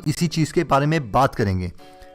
हम इसी चीज के बारे में बात करेंगे।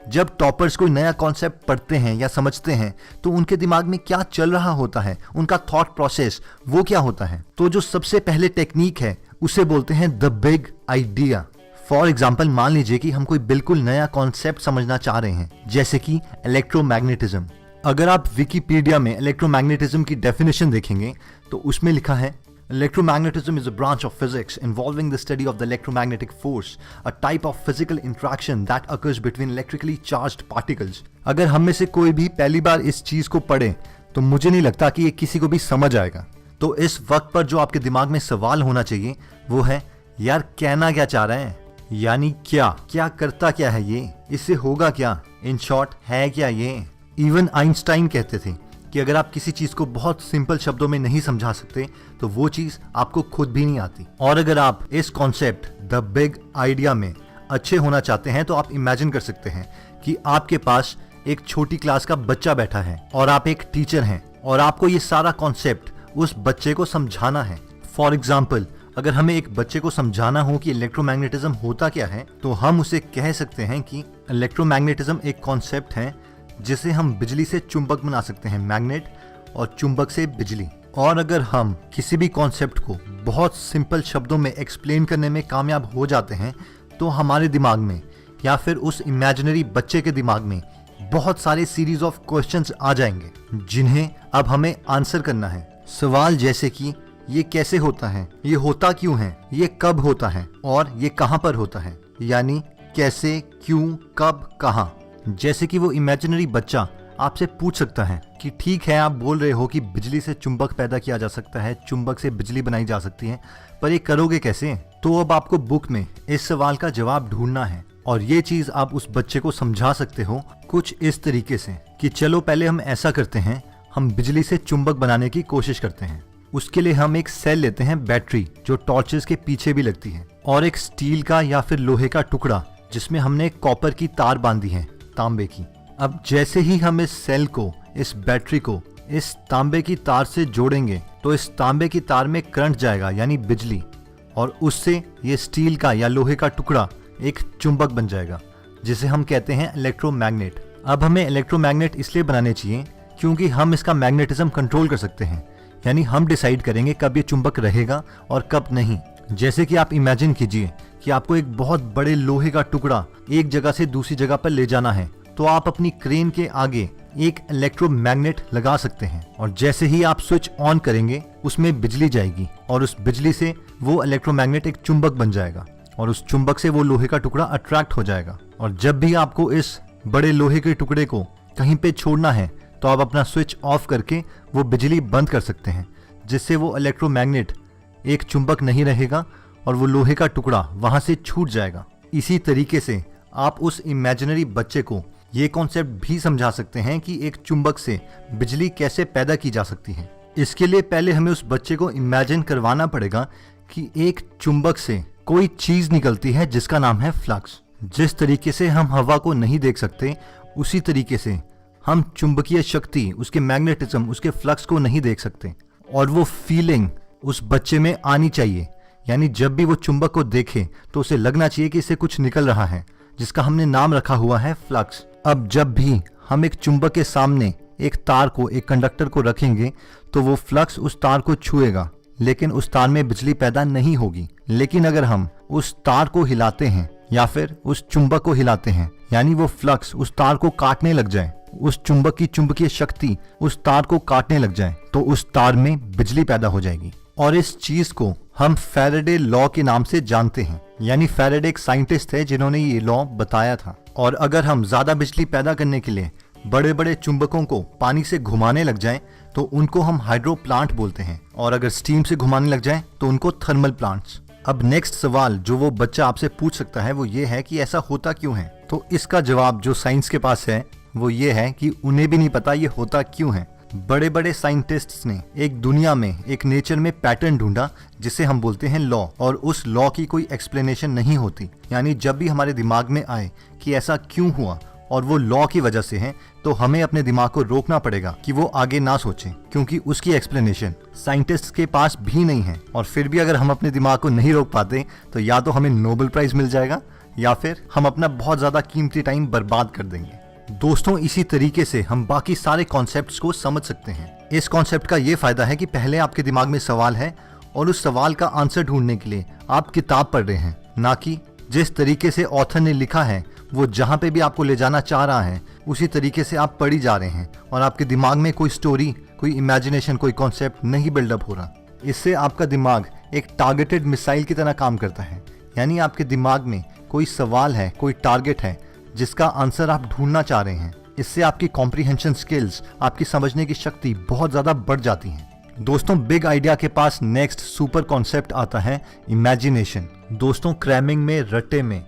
जब टॉपर्स कोई नया कॉन्सेप्ट पढ़ते हैं या समझते हैं तो उनके दिमाग में क्या चल रहा होता है, उनका थॉट प्रोसेस वो क्या होता है। तो जो सबसे पहले टेक्निक है उसे बोलते हैं the big idea. For example, मान लीजिए कि हम कोई बिल्कुल नया कॉन्सेप्ट समझना चाह रहे हैं, जैसे कि इलेक्ट्रोमैग्नेटिज्म। अगर आप विकिपीडिया में इलेक्ट्रोमैग्नेटिज्म की डेफिनेशन देखेंगे तो उसमें लिखा है, Electromagnetism is a branch of physics involving the study of the electromagnetic force, a type of physical interaction that occurs between electrically charged particles. अगर हम में से कोई भी पहली बार इस चीज को पढ़े तो मुझे नहीं लगता कि ये किसी को भी समझ आएगा। तो इस वक्त पर जो आपके दिमाग में सवाल होना चाहिए वो है, यार कहना क्या चाह रहे हैं, यानी क्या करता क्या है ये, इससे होगा क्या, इन शॉर्ट है क्या ये। इवन आइंस्टाइन कहते थे कि अगर आप किसी चीज को बहुत सिंपल शब्दों में नहीं समझा सकते तो वो चीज आपको खुद भी नहीं आती। और अगर आप इस कॉन्सेप्ट द बिग आइडिया में अच्छे होना चाहते हैं तो आप इमेजिन कर सकते हैं कि आपके पास एक छोटी क्लास का बच्चा बैठा है और आप एक टीचर हैं और आपको ये सारा कॉन्सेप्ट उस बच्चे को समझाना है। फॉर एग्जाम्पल, अगर हमें एक बच्चे को समझाना हो कि इलेक्ट्रोमैग्नेटिज्म होता क्या है तो हम उसे कह सकते हैं कि इलेक्ट्रोमैग्नेटिज्म एक कॉन्सेप्ट है जिसे हम बिजली से चुंबक बना सकते हैं, मैग्नेट, और चुंबक से बिजली। और अगर हम किसी भी कॉन्सेप्ट को बहुत सिंपल शब्दों में एक्सप्लेन करने में कामयाब हो जाते हैं तो हमारे दिमाग में या फिर उस इमेजिनरी बच्चे के दिमाग में बहुत सारे सीरीज ऑफ क्वेश्चंस आ जाएंगे जिन्हें अब हमें आंसर करना है। सवाल जैसे कि ये कैसे होता है, ये होता क्यों है, ये कब होता है और ये कहां पर होता है, यानी कैसे, क्यों, कब, कहां। जैसे कि वो इमेजिनरी बच्चा आपसे पूछ सकता है कि ठीक है, आप बोल रहे हो कि बिजली से चुंबक पैदा किया जा सकता है, चुंबक से बिजली बनाई जा सकती है, पर ये करोगे कैसे। तो अब आपको बुक में इस सवाल का जवाब ढूंढना है और ये चीज आप उस बच्चे को समझा सकते हो कुछ इस तरीके से कि चलो पहले हम ऐसा करते हैं, हम बिजली से चुंबक बनाने की कोशिश करते हैं। उसके लिए हम एक सेल लेते हैं, बैटरी, जो टॉर्चेस के पीछे भी लगती है, और एक स्टील का या फिर लोहे का टुकड़ा जिसमें हमने कॉपर की तार बांधी है, तांबे की। अब जैसे ही हम इस सेल को, इस बैटरी को इस तांबे की तार से जोड़ेंगे तो इस तांबे की तार में करंट जाएगा, यानी बिजली, और उससे ये स्टील का या लोहे का टुकड़ा एक चुंबक बन जाएगा जिसे हम कहते हैं इलेक्ट्रोमैग्नेट। अब हमें इलेक्ट्रोमैग्नेट इसलिए बनाने चाहिए क्योंकि हम इसका मैग्नेटिज्म कंट्रोल कर सकते हैं, यानी हम डिसाइड करेंगे कब ये चुंबक रहेगा और कब नहीं। जैसे कि आप इमेजिन कीजिए कि आपको एक बहुत बड़े लोहे का टुकड़ा एक जगह से दूसरी जगह पर ले जाना है, तो आप अपनी क्रेन के आगे एक इलेक्ट्रोमैग्नेट लगा सकते हैं और जैसे ही आप स्विच ऑन करेंगे उसमें बिजली जाएगी और उस बिजली से वो इलेक्ट्रोमैग्नेट एक चुंबक बन जाएगा और उस चुंबक से वो लोहे का टुकड़ा अट्रैक्ट हो जाएगा। और जब भी आपको इस बड़े लोहे के टुकड़े को कहीं पे छोड़ना है तो आप अपना स्विच ऑफ करके वो बिजली बंद कर सकते हैं, जिससे वो इलेक्ट्रोमैग्नेट एक चुंबक नहीं रहेगा और वो लोहे का टुकड़ा वहां से छूट जाएगा। इसी तरीके से आप उस इमेजिनरी बच्चे को ये कॉन्सेप्ट भी समझा सकते हैं कि एक चुंबक से बिजली कैसे पैदा की जा सकती है। इसके लिए पहले हमें उस बच्चे को इमेजिन करवाना पड़ेगा कि एक चुंबक से कोई चीज निकलती है जिसका नाम है फ्लक्स। जिस तरीके से हम हवा को नहीं देख सकते उसी तरीके से हम चुंबकीय शक्ति, उसके मैग्नेटिज्म, उसके फ्लक्स को नहीं देख सकते। और वो फीलिंग उस बच्चे में आनी चाहिए, यानी जब भी वो चुंबक को देखे तो उसे लगना चाहिए कि इससे कुछ निकल रहा है जिसका हमने नाम रखा हुआ है फ्लक्स। अब जब भी हम एक चुंबक के सामने एक तार को, एक कंडक्टर को रखेंगे तो वो फ्लक्स उस तार को छुएगा, लेकिन उस तार में बिजली पैदा नहीं होगी। लेकिन अगर हम उस तार को हिलाते हैं या फिर उस चुंबक को हिलाते हैं, यानी वो फ्लक्स उस तार को काटने लग जाए, उस चुंबक की चुंबकीय शक्ति उस तार को काटने लग जाए, तो उस तार में बिजली पैदा हो जाएगी। और इस चीज को हम फैराडे लॉ के नाम से जानते हैं, यानी फैराडे एक साइंटिस्ट थे जिन्होंने ये लॉ बताया था। और अगर हम ज्यादा बिजली पैदा करने के लिए बड़े बड़े चुंबकों को पानी से घुमाने लग जाएं तो उनको हम हाइड्रो प्लांट बोलते हैं, और अगर स्टीम से घुमाने लग जाएं तो उनको थर्मल प्लांट्स। अब नेक्स्ट सवाल जो वो बच्चा आपसे पूछ सकता है वो ये है कि ऐसा होता क्यों है। तो इसका जवाब जो साइंस के पास है वो ये है कि उन्हें भी नहीं पता ये होता क्यों है। बड़े बड़े साइंटिस्ट्स ने एक दुनिया में, एक नेचर में पैटर्न ढूंढा जिसे हम बोलते हैं लॉ, और उस लॉ की कोई एक्सप्लेनेशन नहीं होती। यानी जब भी हमारे दिमाग में आए कि ऐसा क्यों हुआ और वो लॉ की वजह से है, तो हमें अपने दिमाग को रोकना पड़ेगा कि वो आगे ना सोचे, क्योंकि उसकी एक्सप्लेनेशन साइंटिस्ट के पास भी नहीं है। और फिर भी अगर हम अपने दिमाग को नहीं रोक पाते तो या तो हमें नोबेल प्राइज मिल जाएगा या फिर हम अपना बहुत ज्यादा कीमती टाइम बर्बाद कर देंगे। दोस्तों, इसी तरीके से हम बाकी सारे कॉन्सेप्ट्स को समझ सकते हैं। इस कॉन्सेप्ट का ये फायदा है कि पहले आपके दिमाग में सवाल है और उस सवाल का आंसर ढूंढने के लिए आप किताब पढ़ रहे हैं, ना कि जिस तरीके से ऑथर ने लिखा है वो जहाँ पे भी आपको ले जाना चाह रहा है उसी तरीके से आप पढ़ी जा रहे हैं और आपके दिमाग में कोई स्टोरी, कोई इमेजिनेशन, कोई कॉन्सेप्ट नहीं बिल्डअप हो रहा। इससे आपका दिमाग एक टारगेटेड मिसाइल की तरह काम करता है, यानी आपके दिमाग में कोई सवाल है, कोई टारगेट है जिसका आंसर आप ढूंढना चाह रहे हैं। इससे आपकी कॉम्प्रिहेंशन स्किल्स, आपकी समझने की शक्ति बहुत ज्यादा बढ़ जाती है। दोस्तों, बिग आइडिया के पास नेक्स्ट सुपर कॉन्सेप्ट आता है इमेजिनेशन। दोस्तों, क्रैमिंग में, रट्टे में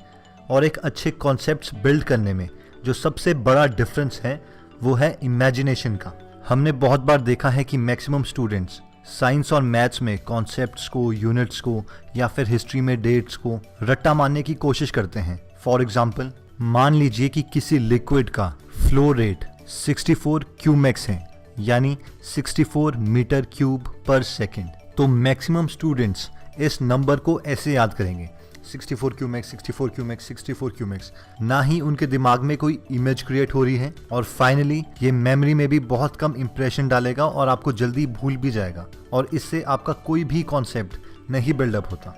और एक अच्छे कॉन्सेप्ट्स बिल्ड करने में जो सबसे बड़ा डिफरेंस है वो है इमेजिनेशन का। हमने बहुत बार देखा है कि मैक्सिमम स्टूडेंट्स साइंस और मैथ्स में कॉन्सेप्ट्स को, यूनिट्स को या फिर हिस्ट्री में डेट्स को रट्टा मारने की कोशिश करते हैं। फॉर एग्जाम्पल, मान लीजिए कि किसी लिक्विड का फ्लो रेट 64 क्यूमेक्स है, यानी 64 मीटर क्यूब पर सेकेंड। तो मैक्सिमम स्टूडेंट्स इस नंबर को ऐसे याद करेंगे, 64 क्यूमेक्स, 64 क्यूमेक्स, 64 क्यूमेक्स। ना ही उनके दिमाग में कोई इमेज क्रिएट हो रही है और फाइनली ये मेमोरी में भी बहुत कम इंप्रेशन डालेगा और आपको जल्दी भूल भी जाएगा और इससे आपका कोई भी कॉन्सेप्ट नहीं बिल्डअप होता।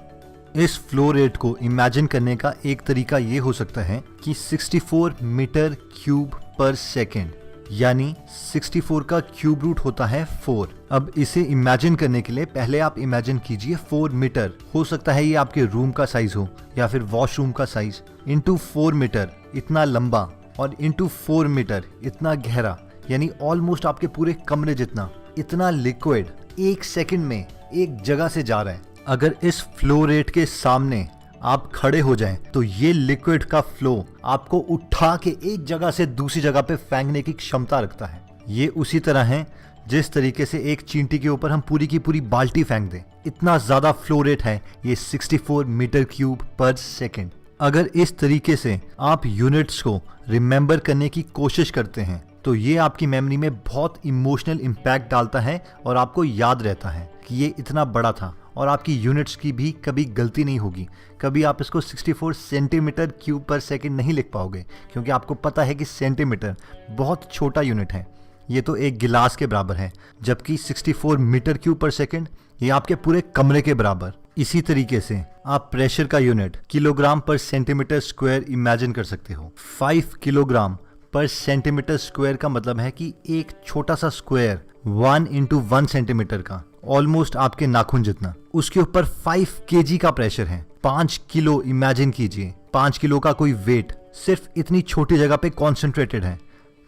इस फ्लो रेट को इमेजिन करने का एक तरीका ये हो सकता है कि 64 मीटर क्यूब पर सेकेंड, यानी 64 का क्यूब रूट होता है 4। अब इसे इमेजिन करने के लिए पहले आप इमेजिन कीजिए 4 मीटर। हो सकता है ये आपके रूम का साइज हो या फिर वॉशरूम का साइज, इंटू 4 मीटर इतना लंबा और इंटू 4 मीटर इतना गहरा, यानी ऑलमोस्ट आपके पूरे कमरे जितना। इतना लिक्विड एक सेकंड में एक जगह से जा रहा है। अगर इस फ्लो रेट के सामने आप खड़े हो जाएं तो ये लिक्विड का फ्लो आपको उठा के एक जगह से दूसरी जगह पे फेंकने की क्षमता रखता है। ये उसी तरह है जिस तरीके से एक चींटी के ऊपर हम पूरी की पूरी बाल्टी फेंक दें। इतना ज्यादा फ्लो रेट है ये 64 मीटर क्यूब पर सेकेंड। अगर इस तरीके से आप यूनिट्स को रिमेंबर करने की कोशिश करते हैं तो ये आपकी मेमोरी में बहुत इमोशनल इम्पैक्ट डालता है और आपको याद रहता है कि ये इतना बड़ा था और आपकी यूनिट्स की भी कभी गलती नहीं होगी। कभी आप इसको 64 सेंटीमीटर क्यूब पर सेकंड नहीं लिख पाओगे क्योंकि आपको पता है कि सेंटीमीटर बहुत छोटा यूनिट है, ये तो एक गिलास के बराबर है, जबकि 64 मीटर क्यूब पर सेकंड ये आपके पूरे कमरे के बराबर। इसी तरीके से आप प्रेशर का यूनिट किलोग्राम पर सेंटीमीटर स्क्वायर इमेजिन कर सकते हो। 5 किलोग्राम पर सेंटीमीटर स्क्वायर का मतलब है कि एक छोटा सा स्क्वायर 1 × 1 सेंटीमीटर का, ऑलमोस्ट आपके नाखून जितना, उसके ऊपर 5 kg का प्रेशर है। 5 किलो इमेजिन कीजिए, 5 किलो का कोई वेट सिर्फ इतनी छोटी जगह पे कॉन्सेंट्रेटेड है,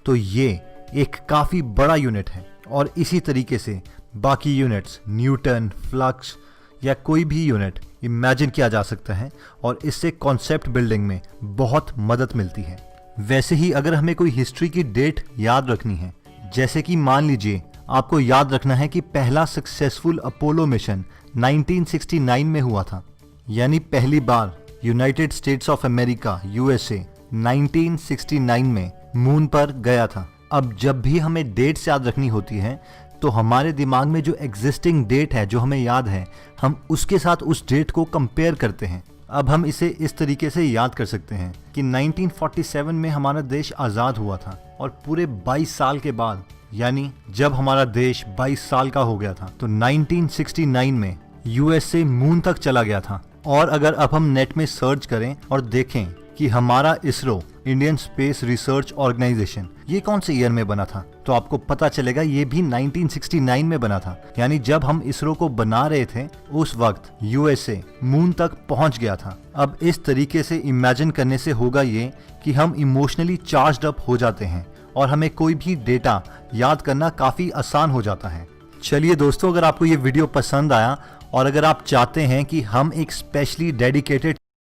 तो ये एक काफी बड़ा यूनिट है। और इसी तरीके से बाकी यूनिट्स, न्यूटन, फ्लक्स या कोई भी यूनिट इमेजिन किया जा सकता है और इससे कॉन्सेप्ट बिल्डिंग में बहुत मदद मिलती है। वैसे ही अगर हमें कोई हिस्ट्री की डेट याद रखनी है, जैसे कि मान लीजिए आपको याद रखना है कि पहला सक्सेसफुल अपोलो मिशन 1969 में हुआ था, यानी पहली बार United States of America USA 1969 में मून पर गया था। अब जब भी हमें डेट्स याद रखनी होती है तो हमारे दिमाग में जो एग्जिस्टिंग डेट है, जो हमें याद है, हम उसके साथ उस डेट को कंपेयर करते हैं। अब हम इसे इस तरीके से याद कर सकते हैं कि 1947 में हमारा देश आज़ाद हुआ था और पूरे 22 साल के बाद, यानी जब हमारा देश 22 साल का हो गया था, तो 1969 में USA मून तक चला गया था। और अगर अब हम नेट में सर्च करें और देखें कि हमारा ISRO, Indian space research organisation, ये कौन से ईयर में बना था, तो आपको पता चलेगा ये भी 1969 में बना था। यानी जब हम इसरो को बना रहे थे उस वक्त USA मून तक पहुंच गया था। अब इस तरीके से इमेजिन करने से होगा ये कि हम इमोशनली चार्ज्ड अप हो जाते हैं और हमें कोई भी डेटा याद करना काफी आसान हो जाता है। चलिए दोस्तों, अगर आपको ये वीडियो पसंद आया और अगर आप चाहते हैं कि हम एक स्पेशली डेडिकेटेड